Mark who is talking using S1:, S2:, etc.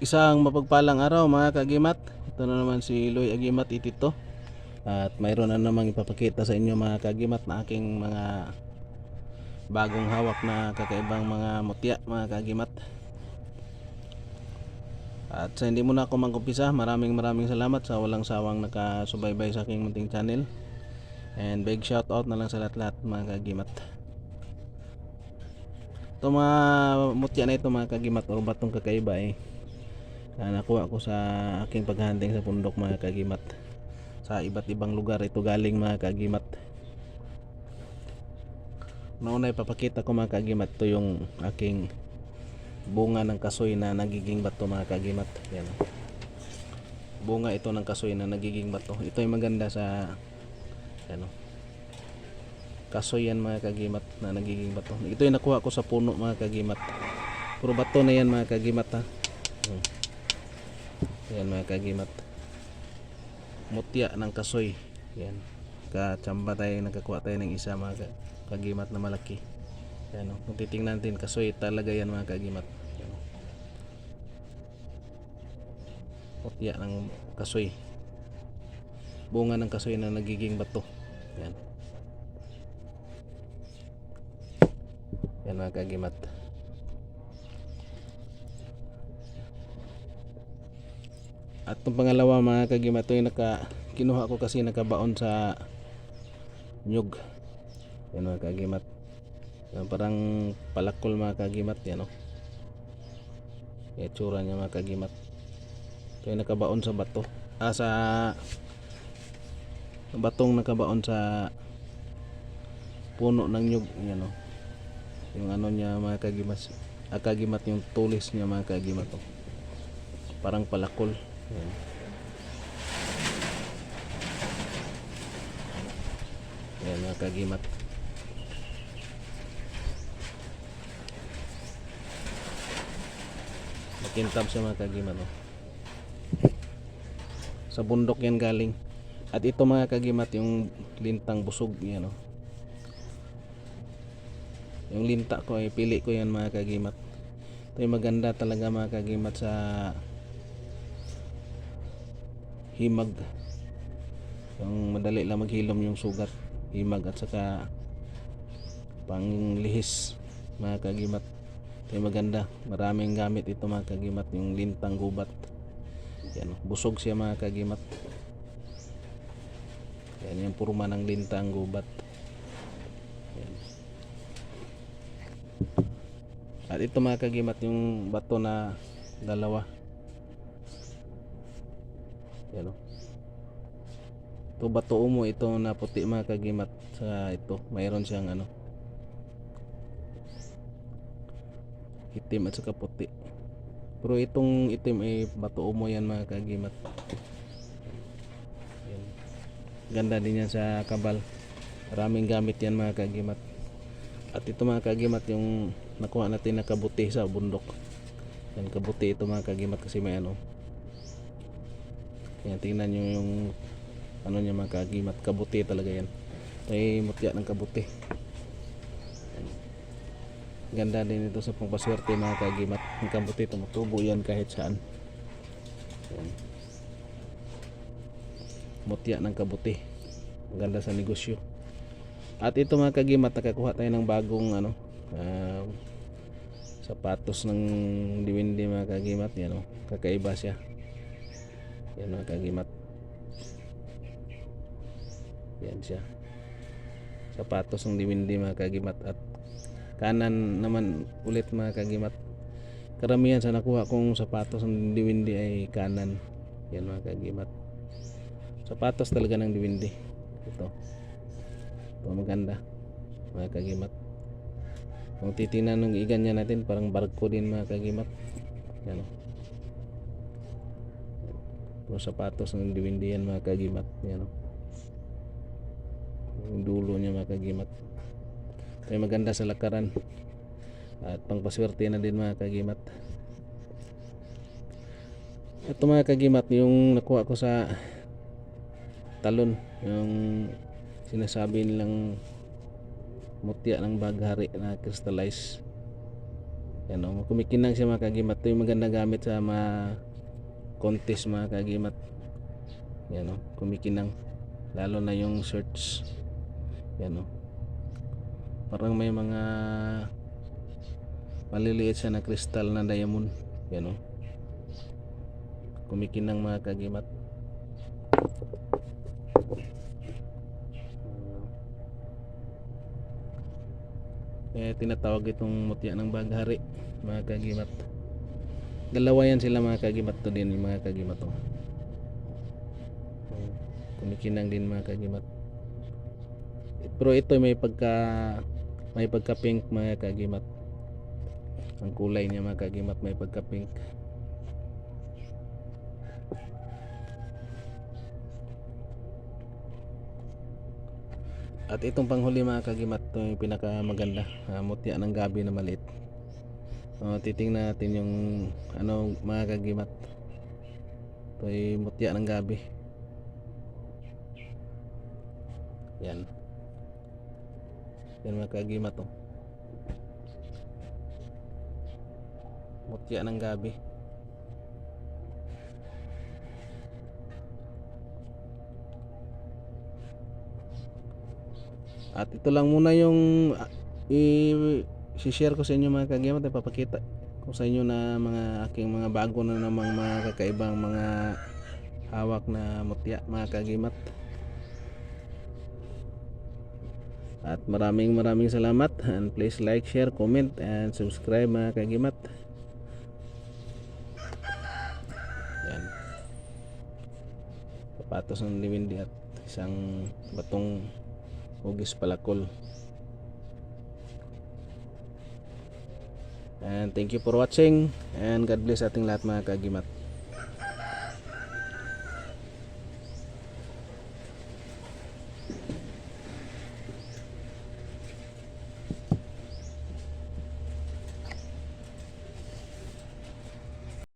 S1: Isang mapagpalang araw mga kagimat. Ito na naman si Loy Agimat Itito. At mayroon na namang ipapakita sa inyo mga kagimat na aking mga bagong hawak na kakaibang mga mutya mga kagimat. At sa hindi muna ako mag-umpisa, maraming salamat sa walang sawang nakasubaybay sa aking munting channel. And big shout out na lang sa lahat-lahat mga kagimat. Ito mga mutya na ito mga kagimat o batong kakaiba nakuha ko sa aking paghahunting sa bundok mga kagimat. Sa iba't ibang lugar ito galing mga kagimat. Nauna ipapakita ko mga kagimat, ito yung aking bunga ng kasoy na nagiging bato mga kagimat. Yan. Bunga ito ng kasoy na nagiging bato. Ito yung maganda sa kasoy yan mga kagimat na nagiging bato. Ito yung nakuha ko sa puno mga kagimat. Puro bato na yan mga kagimat ha. Yan mga kagimat, mutya ng kasoy. Yan, kachamba tayo, nakakuha tayo ng isa mga kagimat na malaki. Yan, kung titingnan natin, kasoy talaga yan mga kagimat. Yan, mutya ng kasoy, bunga ng kasoy na nagiging bato. Yan, yan mga kagimat. At itong pangalawa mga kagimat, ito yung kinuha ko kasi nakabaon sa nyug. Yan mga kagimat, yan, parang palakol mga kagimat. Yan o, itsura niya mga kagimat. Ito yung nakabaon sa bato, sa batong nakabaon sa puno ng nyug. Yan o, yung ano niya mga kagimat, kagimat yung tulis niya mga kagimat o, parang palakol. Yan. Yan mga kagimat. Makintab siya mga kagimat no? Sa bundok yan galing. At ito mga kagimat yung lintang busog yan no? Yung linta ko ay pili ko yan mga kagimat. Ito yung maganda talaga mga kagimat sa himag, yung madali lang maghilom yung sugat, himag at saka panglihis mga kagimat. Ito yung maganda, maraming gamit ito mga kagimat, yung lintang gubat. Yan, busog siya mga kagimat. Yan yung purma ng lintang gubat. Yan. At ito mga kagimat yung bato na dalawa. Yan o, ito bato umo, ito na puti mga kagimat. Sa ito mayroon siyang itim at saka puti, pero itong itim ay bato umo yan mga kagimat. Yan. Ganda din yan sa kabal, maraming gamit yan mga kagimat. At ito mga kagimat yung nakuha natin na kabuti sa bundok. Yan, kabuti ito mga kagimat kasi may yan, tingnan nyo yung ano niya mga kagimat, kabuti talaga yan. Ito ay mutya ng kabuti. Ganda din ito sa pangpaswerte mga kagimat. Ang kabuti tumutubo yan kahit saan. Yan. Mutya ng kabuti, maganda sa negosyo. At ito mga kagimat, nakakuha tayo ng bagong sapatos ng diwindi mga kagimat. Yan o, kakaiba siya. Yan mga kagimat, yan siya, sapatos ng diwindi mga kagimat. At kanan naman ulit mga kagimat, karamihan sa nakuha kong sapatos ng diwindi ay kanan. Yan mga kagimat, sapatos talaga ng diwindi. Ito maganda mga kagimat. Kung titingnan ng igan niya natin, parang barko din mga kagimat. Yan o, ito sapatos ng diwindi yan mga kagimat. Yan o, yung dulo niya mga kagimat. Ito yung maganda sa lakaran at pangpaswerte na din mga kagimat. Ito mga kagimat yung nakuha ko sa talon, yung sinasabi nilang mutya ng baghari na crystallize. Yan o, kumikinang siya mga kagimat. Ito yung maganda gamit sa mga contest mga kagimat. Yan o, kumikinang. Lalo na yung shirts. Yan o. Parang may mga maliliit siya na kristal na diamond. Yan o. Kumikinang mga kagimat. Tinatawag itong mutya ng baghari mga kagimat. Dalawa yan sila mga kagimat, to din mga kagimat to. Kumikinang din mga kagimat. Pero ito may pagka pink mga kagimat. Ang kulay niya mga kagimat may pagka pink. At itong panghuli mga kagimat, ito yung pinakamaganda, mutya ng gabi na maliit. Titingnan natin yung mga kagimat. Ito yung mutya ng gabi. Yan. Yan mga kagimat to. Mutya ng gabi. At ito lang muna yung i-share ko sa inyo mga kagimat. Ipapakita ko sa inyo na mga aking mga bago na namang mga kakaibang mga hawak na mutya mga kagimat. At maraming salamat, and please like, share, comment and subscribe mga kagimat. Yan. Sapatos ng Diwindi at isang batong hugis palakol. And thank you for watching, and God bless ating lahat mga kagimat.